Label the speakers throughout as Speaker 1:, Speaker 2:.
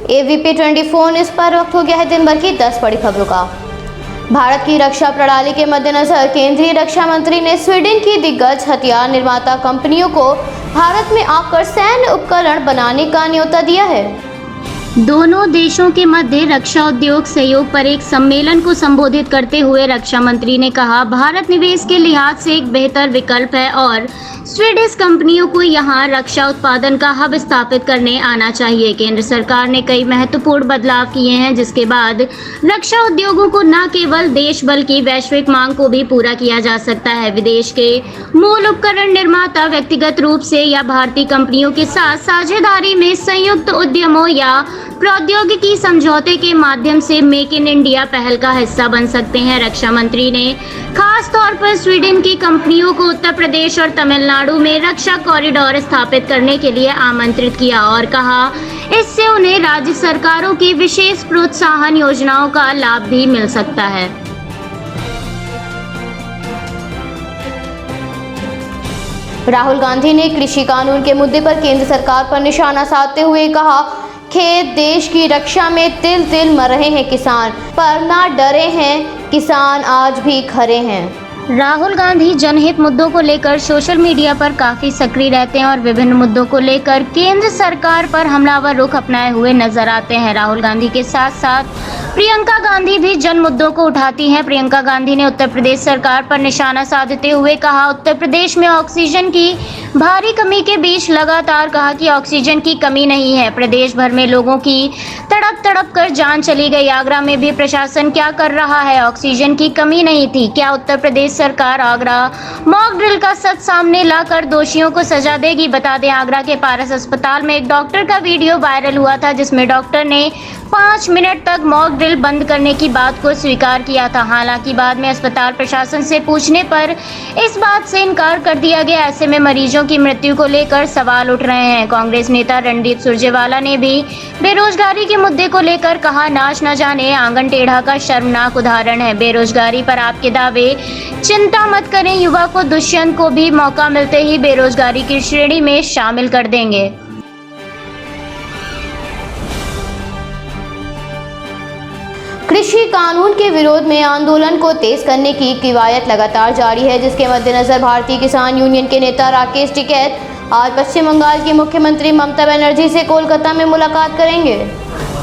Speaker 1: AVP 24 news पर वक्त हो गया है दिन भर की 10 बड़ी खबरों का। भारत की रक्षा प्रणाली के मद्देनजर केंद्रीय रक्षा मंत्री ने स्वीडन की दिग्गज हथियार निर्माता कंपनियों को भारत में आकर सैन्य उपकरण बनाने का न्योता दिया है।
Speaker 2: दोनों देशों के मध्य रक्षा उद्योग सहयोग पर एक सम्मेलन को संबोधित करते हुए रक्षा मंत्री ने कहा, भारत निवेश के लिहाज से एक बेहतर विकल्प है और स्वीडिश कंपनियों को यहां रक्षा उत्पादन का हब स्थापित करने आना चाहिए। केंद्र सरकार ने कई महत्वपूर्ण बदलाव किए हैं, जिसके बाद रक्षा उद्योगों को न केवल देश बल्कि वैश्विक मांग को भी पूरा किया जा सकता है। विदेश के मूल उपकरण निर्माता व्यक्तिगत रूप से या भारतीय कंपनियों के साथ साझेदारी में संयुक्त उद्यमों या प्रौद्योगिकी समझौते के माध्यम से मेक इन इंडिया पहल का हिस्सा बन सकते हैं। रक्षा मंत्री ने खास तौर पर स्वीडन की कंपनियों को उत्तर प्रदेश और तमिलनाडु में रक्षा कॉरिडोर स्थापित करने के लिए आमंत्रित किया और कहा, इससे उन्हें राज्य सरकारों की विशेष प्रोत्साहन योजनाओं का लाभ भी मिल सकता है।
Speaker 1: राहुल गांधी ने कृषि कानून के मुद्दे पर केंद्र सरकार पर निशाना साधते हुए कहा, खेत देश की रक्षा में तिल तिल मर रहे हैं किसान, पर ना डरे हैं किसान आज भी खड़े हैं।
Speaker 2: राहुल गांधी जनहित मुद्दों को लेकर सोशल मीडिया पर काफी सक्रिय रहते हैं और विभिन्न मुद्दों को लेकर केंद्र सरकार पर हमलावर रुख अपनाए हुए नजर आते हैं। राहुल गांधी के साथ साथ प्रियंका गांधी भी जन मुद्दों को उठाती हैं। प्रियंका गांधी ने उत्तर प्रदेश सरकार पर निशाना साधते हुए कहा, उत्तर प्रदेश में ऑक्सीजन की भारी कमी के बीच लगातार कहा कि ऑक्सीजन की कमी नहीं है, प्रदेश भर में लोगों की तड़प तड़प कर जान चली गई। आगरा में भी प्रशासन क्या कर रहा है, ऑक्सीजन की कमी नहीं थी। क्या उत्तर प्रदेश सरकार आगरा मॉक ड्रिल का सच सामने लाकर दोषियों को सजा देगी? बता दें, आगरा के पारस अस्पताल में एक डॉक्टर का वीडियो वायरल हुआ था, जिसमें डॉक्टर ने 5 मिनट तक मॉक ड्रिल बंद करने की बात को स्वीकार किया था। हालांकि बाद में अस्पताल प्रशासन से पूछने पर इस बात से इनकार कर दिया गया। ऐसे में मरीजों की मृत्यु को लेकर सवाल उठ रहे हैं। कांग्रेस नेता रणदीप सुरजेवाला ने भी बेरोजगारी के मुद्दे को लेकर कहा, नाच न जाने आंगन टेढ़ा का शर्मनाक उदाहरण है। बेरोजगारी पर आपके दावे चिंता मत करें, युवा को दुष्यंत को भी मौका मिलते ही बेरोजगारी की श्रेणी में शामिल कर देंगे।
Speaker 1: कृषि कानून के विरोध में आंदोलन को तेज करने की कवायद लगातार जारी है, जिसके मद्देनजर भारतीय किसान यूनियन के नेता राकेश टिकैत आज पश्चिम बंगाल की मुख्यमंत्री ममता बनर्जी से कोलकाता में मुलाकात करेंगे।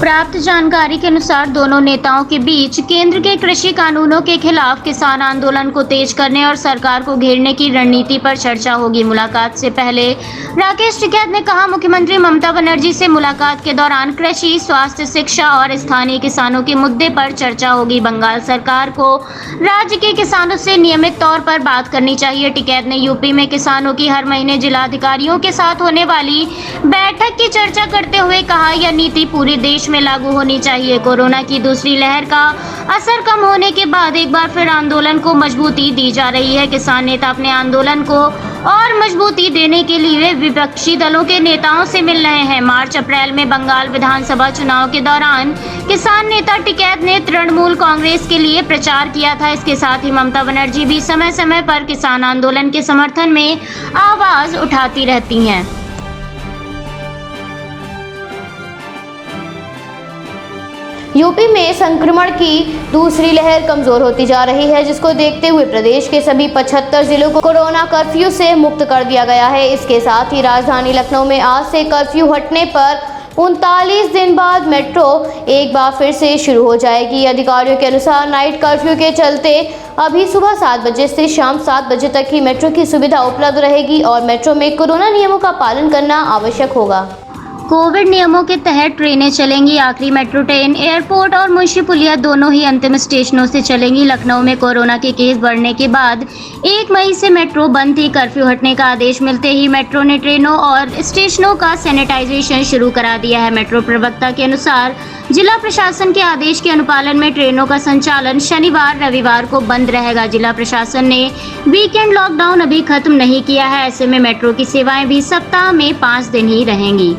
Speaker 2: प्राप्त जानकारी के अनुसार दोनों नेताओं के बीच केंद्र के कृषि कानूनों के खिलाफ किसान आंदोलन को तेज करने और सरकार को घेरने की रणनीति पर चर्चा होगी। मुलाकात से पहले राकेश टिकैत ने कहा, मुख्यमंत्री ममता बनर्जी से मुलाकात के दौरान कृषि, स्वास्थ्य, शिक्षा और स्थानीय किसानों के मुद्दे पर चर्चा होगी। बंगाल सरकार को राज्य के किसानों से नियमित तौर पर बात करनी चाहिए। टिकैत ने यूपी में किसानों की हर महीने जिलाधिकारियों के साथ होने वाली बैठक की चर्चा करते हुए कहा, यह नीति पूरे देश में लागू होनी चाहिए। कोरोना की दूसरी लहर का असर कम होने के बाद एक बार फिर आंदोलन को मजबूती दी जा रही है। किसान नेता अपने आंदोलन को और मजबूती देने के लिए विपक्षी दलों के नेताओं से मिल रहे हैं। मार्च अप्रैल में बंगाल विधानसभा चुनाव के दौरान किसान नेता टिकैत ने तृणमूल कांग्रेस के लिए प्रचार किया था। इसके साथ ही ममता बनर्जी भी समय समय पर किसान आंदोलन के समर्थन में आवाज उठाती रहती हैं।
Speaker 1: यूपी में संक्रमण की दूसरी लहर कमजोर होती जा रही है, जिसको देखते हुए प्रदेश के सभी 75 जिलों को कोरोना कर्फ्यू से मुक्त कर दिया गया है। इसके साथ ही राजधानी लखनऊ में आज से कर्फ्यू हटने पर 39 दिन बाद मेट्रो एक बार फिर से शुरू हो जाएगी। अधिकारियों के अनुसार नाइट कर्फ्यू के चलते अभी सुबह 7 बजे से शाम 7 बजे तक ही मेट्रो की सुविधा उपलब्ध रहेगी और मेट्रो में कोरोना नियमों का पालन करना आवश्यक होगा।
Speaker 2: कोविड नियमों के तहत ट्रेनें चलेंगी। आखिरी मेट्रो ट्रेन एयरपोर्ट और मुंशी पुलिया दोनों ही अंतिम स्टेशनों से चलेंगी। लखनऊ में कोरोना के केस बढ़ने के बाद 1 मई से मेट्रो बंद थी। कर्फ्यू हटने का आदेश मिलते ही मेट्रो ने ट्रेनों और स्टेशनों का सैनिटाइजेशन शुरू करा दिया है। मेट्रो प्रवक्ता के अनुसार जिला प्रशासन के आदेश के अनुपालन में ट्रेनों का संचालन शनिवार रविवार को बंद रहेगा। जिला प्रशासन ने वीकेंड लॉकडाउन अभी खत्म नहीं किया है। ऐसे में मेट्रो की सेवाएं भी सप्ताह में 5 दिन ही रहेंगी।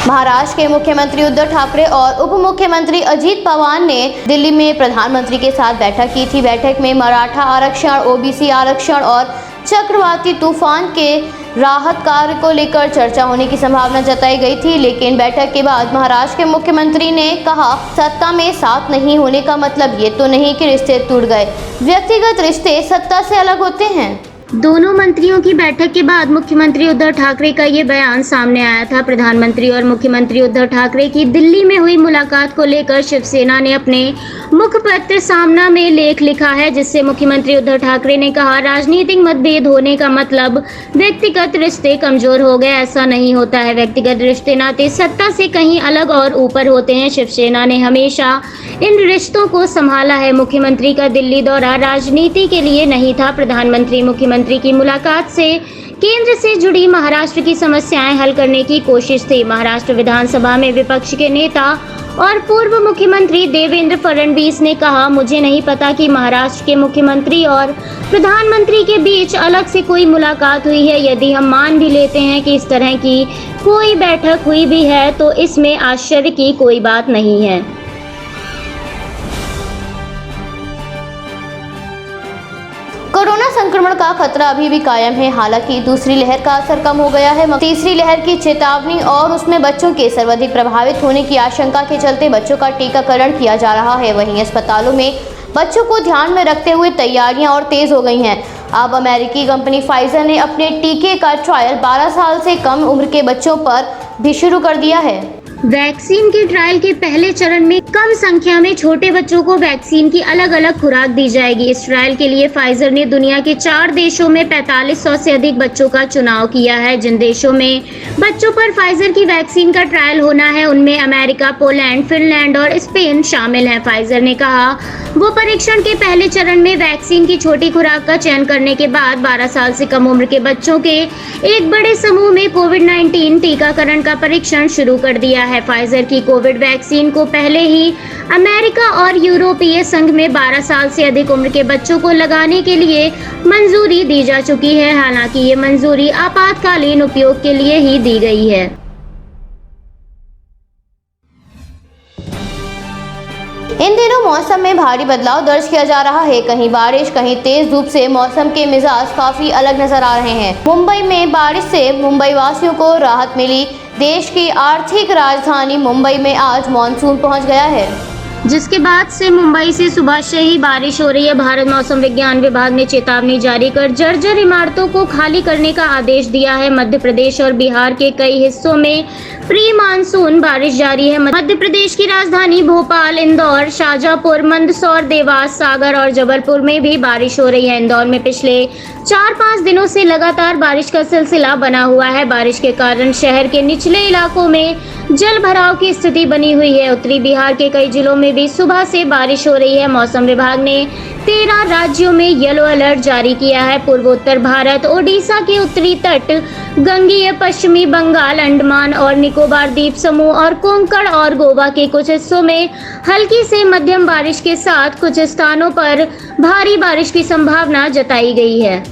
Speaker 1: महाराष्ट्र के मुख्यमंत्री उद्धव ठाकरे और उप मुख्यमंत्री अजीत पवार ने दिल्ली में प्रधानमंत्री के साथ बैठक की थी। बैठक में मराठा आरक्षण, ओबीसी आरक्षण और चक्रवाती तूफान के राहत कार्य को लेकर चर्चा होने की संभावना जताई गई थी, लेकिन बैठक के बाद महाराष्ट्र के मुख्यमंत्री ने कहा, सत्ता में साथ नहीं होने का मतलब ये तो नहीं कि रिश्ते टूट गए। व्यक्तिगत रिश्ते सत्ता से अलग होते हैं।
Speaker 2: दोनों मंत्रियों की बैठक के बाद मुख्यमंत्री उद्धव ठाकरे का ये बयान सामने आया था। प्रधानमंत्री और मुख्यमंत्री उद्धव ठाकरे की दिल्ली में हुई मुलाकात को लेकर शिवसेना ने अपने मुखपत्र सामना में लेख लिखा है, जिससे मुख्यमंत्री उद्धव ठाकरे ने कहा, राजनीतिक मतभेद होने का मतलब व्यक्तिगत रिश्ते कमजोर हो गए, ऐसा नहीं होता है। व्यक्तिगत रिश्ते नाते सत्ता से कहीं अलग और ऊपर होते हैं। शिवसेना ने हमेशा इन रिश्तों को संभाला है। मुख्यमंत्री का दिल्ली दौरा राजनीति के लिए नहीं था। प्रधानमंत्री मुख्यमंत्री की मुलाकात से केंद्र से जुड़ी महाराष्ट्र की समस्याएं हल करने की कोशिश थी। महाराष्ट्र विधानसभा में विपक्ष के नेता और पूर्व मुख्यमंत्री देवेंद्र फडणवीस ने कहा, मुझे नहीं पता कि महाराष्ट्र के मुख्यमंत्री और प्रधानमंत्री के बीच अलग से कोई मुलाकात हुई है। यदि हम मान भी लेते हैं कि इस तरह की कोई बैठक हुई भी है तो इसमें आश्चर्य की कोई बात नहीं है।
Speaker 1: कोरोना संक्रमण का खतरा अभी भी कायम है। हालांकि दूसरी लहर का असर कम हो गया है। तीसरी लहर की चेतावनी और उसमें बच्चों के सर्वाधिक प्रभावित होने की आशंका के चलते बच्चों का टीकाकरण किया जा रहा है। वहीं अस्पतालों में बच्चों को ध्यान में रखते हुए तैयारियां और तेज हो गई हैं। अब अमेरिकी कंपनी फाइजर ने अपने टीके का ट्रायल 12 साल से कम उम्र के बच्चों पर भी शुरू कर दिया है।
Speaker 2: वैक्सीन के ट्रायल के पहले चरण में कम संख्या में छोटे बच्चों को वैक्सीन की अलग अलग खुराक दी जाएगी। इस ट्रायल के लिए फाइजर ने दुनिया के 4 देशों में 4500 से अधिक बच्चों का चुनाव किया है। जिन देशों में बच्चों पर फाइजर की वैक्सीन का ट्रायल होना है उनमें अमेरिका, पोलैंड, फिनलैंड और स्पेन शामिल हैं। फाइजर ने कहा, वो परीक्षण के पहले चरण में वैक्सीन की छोटी खुराक का चयन करने के बाद 12 साल से कम उम्र के बच्चों के एक बड़े समूह में कोविड-19 टीकाकरण का परीक्षण शुरू कर दिया है। फाइजर की कोविड वैक्सीन को पहले ही अमेरिका और यूरोपीय संघ में 12 साल से अधिक उम्र के बच्चों को लगाने के लिए मंजूरी दी जा चुकी है। हालांकि ये मंजूरी आपातकालीन उपयोग के लिए ही दी गई है।
Speaker 1: इन दिनों मौसम में भारी बदलाव दर्ज किया जा रहा है। कहीं बारिश, कहीं तेज धूप से मौसम के मिजाज काफी अलग नजर आ रहे हैं। मुंबई में बारिश से मुंबई वासियों को राहत मिली। देश की आर्थिक राजधानी मुंबई में आज मॉनसून पहुंच गया है,
Speaker 2: जिसके बाद से मुंबई से सुबह से ही बारिश हो रही है। भारत मौसम विज्ञान विभाग ने चेतावनी जारी कर जर्जर इमारतों को खाली करने का आदेश दिया है। मध्य प्रदेश और बिहार के कई हिस्सों में प्री मानसून बारिश जारी है। मध्य प्रदेश की राजधानी भोपाल, इंदौर, शाहजहांपुर, मंदसौर, देवास, सागर और जबलपुर में भी बारिश हो रही है। इंदौर में पिछले 4-5 दिनों से लगातार बारिश का सिलसिला बना हुआ है। बारिश के कारण शहर के निचले इलाकों में जल भराव की स्थिति बनी हुई है। उत्तरी बिहार के कई जिलों में भी सुबह से बारिश हो रही है। मौसम विभाग ने 13 राज्यों में येलो अलर्ट जारी किया है। पूर्वोत्तर भारत, ओडिशा के उत्तरी तट, गंगीय पश्चिमी बंगाल, अंडमान और निकोबार द्वीप समूह और कोंकण और गोवा के कुछ हिस्सों में हल्की से मध्यम बारिश के साथ कुछ स्थानों पर भारी बारिश की संभावना जताई गई है।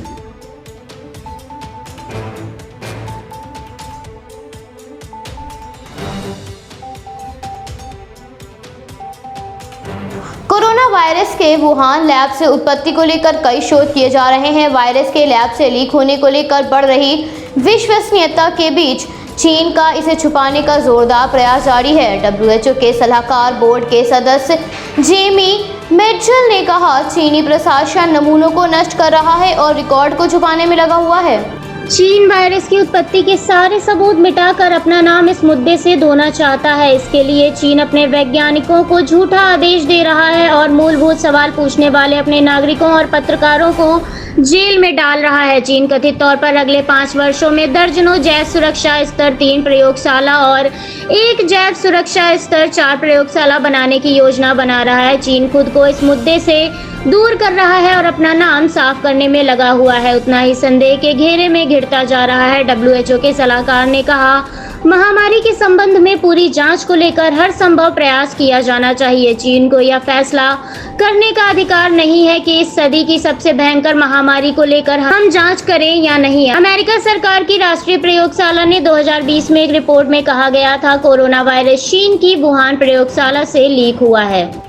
Speaker 1: कोरोना वायरस के वुहान लैब से उत्पत्ति को लेकर कई शोध किए जा रहे हैं। वायरस के लैब से लीक होने को लेकर बढ़ रही विश्वसनीयता के बीच चीन का इसे छुपाने का जोरदार प्रयास जारी है। WHO के सलाहकार बोर्ड के सदस्य जेमी मिचेल ने कहा, चीनी प्रशासन नमूनों को नष्ट कर रहा है और रिकॉर्ड को छुपाने में लगा हुआ है।
Speaker 2: चीन वायरस की उत्पत्ति के सारे सबूत मिटाकर अपना नाम इस मुद्दे से धोना चाहता है। इसके लिए चीन अपने वैज्ञानिकों को झूठा आदेश दे रहा है और मूलभूत सवाल पूछने वाले अपने नागरिकों और पत्रकारों को जेल में डाल रहा है। चीन कथित तौर पर अगले 5 वर्षों में दर्जनों जैव सुरक्षा स्तर 3 प्रयोगशाला और 1 जैव सुरक्षा स्तर 4 प्रयोगशाला बनाने की योजना बना रहा है। चीन खुद को इस मुद्दे से दूर कर रहा है और अपना नाम साफ करने में लगा हुआ है। उतना ही संदेह के घेरे में घिरता जा रहा है। WHO के सलाहकार ने कहा, महामारी के संबंध में पूरी जांच को लेकर हर संभव प्रयास किया जाना चाहिए। चीन को यह फैसला करने का अधिकार नहीं है कि इस सदी की सबसे भयंकर महामारी को लेकर हम जांच करें या नहीं। अमेरिका सरकार की राष्ट्रीय प्रयोगशाला ने 2020 में एक रिपोर्ट में कहा गया था, कोरोना वायरस चीन की वुहान प्रयोगशाला से लीक हुआ है।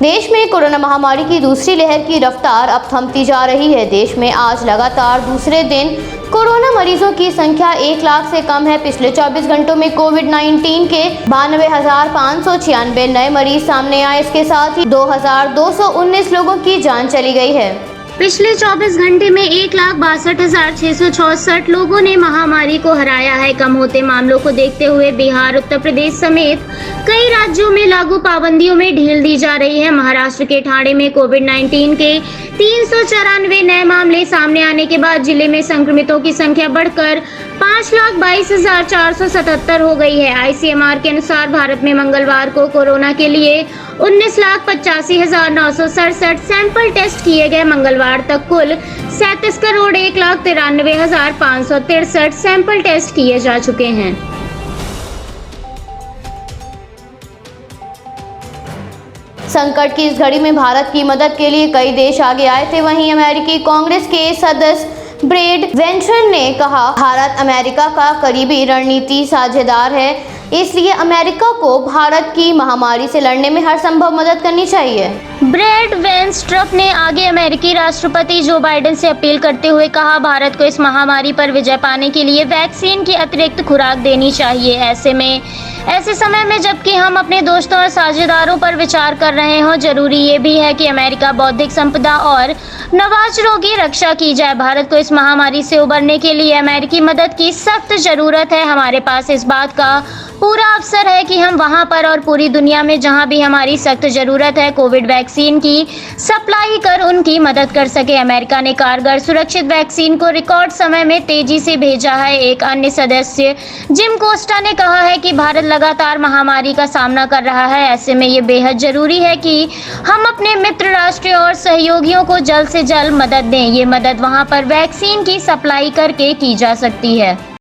Speaker 1: देश में कोरोना महामारी की दूसरी लहर की रफ्तार अब थमती जा रही है। देश में आज लगातार दूसरे दिन कोरोना मरीजों की संख्या 1 लाख से कम है। पिछले 24 घंटों में कोविड-19 के 92,596 नए मरीज सामने आए। इसके साथ ही 2,219 लोगों की जान चली गई है।
Speaker 2: पिछले 24 घंटे में 1,62,666 लोगों ने महामारी को हराया है। कम होते मामलों को देखते हुए बिहार, उत्तर प्रदेश समेत कई राज्यों में लागू पाबंदियों में ढील दी जा रही है। महाराष्ट्र के ठाणे में कोविड-19 के 394 नए मामले सामने आने के बाद जिले में संक्रमितों की संख्या बढ़कर 5,22,477 हो गई है। ICMR के अनुसार भारत में मंगलवार को कोरोना के लिए 19,85,967 सैंपल टेस्ट किए गए। मंगलवार तक कुल 37,1,93,563 सैंपल टेस्ट किए जा चुके हैं।
Speaker 1: संकट की इस घड़ी में भारत की मदद के लिए कई देश आगे आए थे। वहीं अमेरिकी कांग्रेस के सदस्य ब्रैड वेंशन ने कहा, भारत अमेरिका का करीबी रणनीति साझेदार है, इसलिए अमेरिका को भारत की महामारी से लड़ने में हर संभव मदद करनी चाहिए।
Speaker 2: ब्रैड वेंस्ट्रप ने आगे अमेरिकी राष्ट्रपति जो बाइडेन से अपील करते हुए कहा, भारत को इस महामारी पर विजय पाने के लिए वैक्सीन की अतिरिक्त खुराक देनी चाहिए। ऐसे समय में जबकि हम अपने दोस्तों और साझेदारों पर विचार कर रहे हों, जरूरी ये भी है कि अमेरिका बौद्धिक संपदा और नवाचारों की रक्षा की जाए। भारत को इस महामारी से उबरने के लिए अमेरिकी मदद की सख्त जरूरत है। हमारे पास इस बात का पूरा अवसर है कि हम वहां पर और पूरी दुनिया में जहां भी हमारी सख्त जरूरत है, कोविड वैक्सीन की सप्लाई कर उनकी मदद कर सके। अमेरिका ने कारगर सुरक्षित वैक्सीन को रिकॉर्ड समय में तेजी से भेजा है। एक अन्य सदस्य जिम कोस्टा ने कहा है कि भारत लगातार महामारी का सामना कर रहा है। ऐसे में ये बेहद जरूरी है कि हम अपने मित्र राष्ट्र और सहयोगियों को जल्द से जल्द मदद दें। ये मदद वहां पर वैक्सीन की सप्लाई करके की जा सकती है।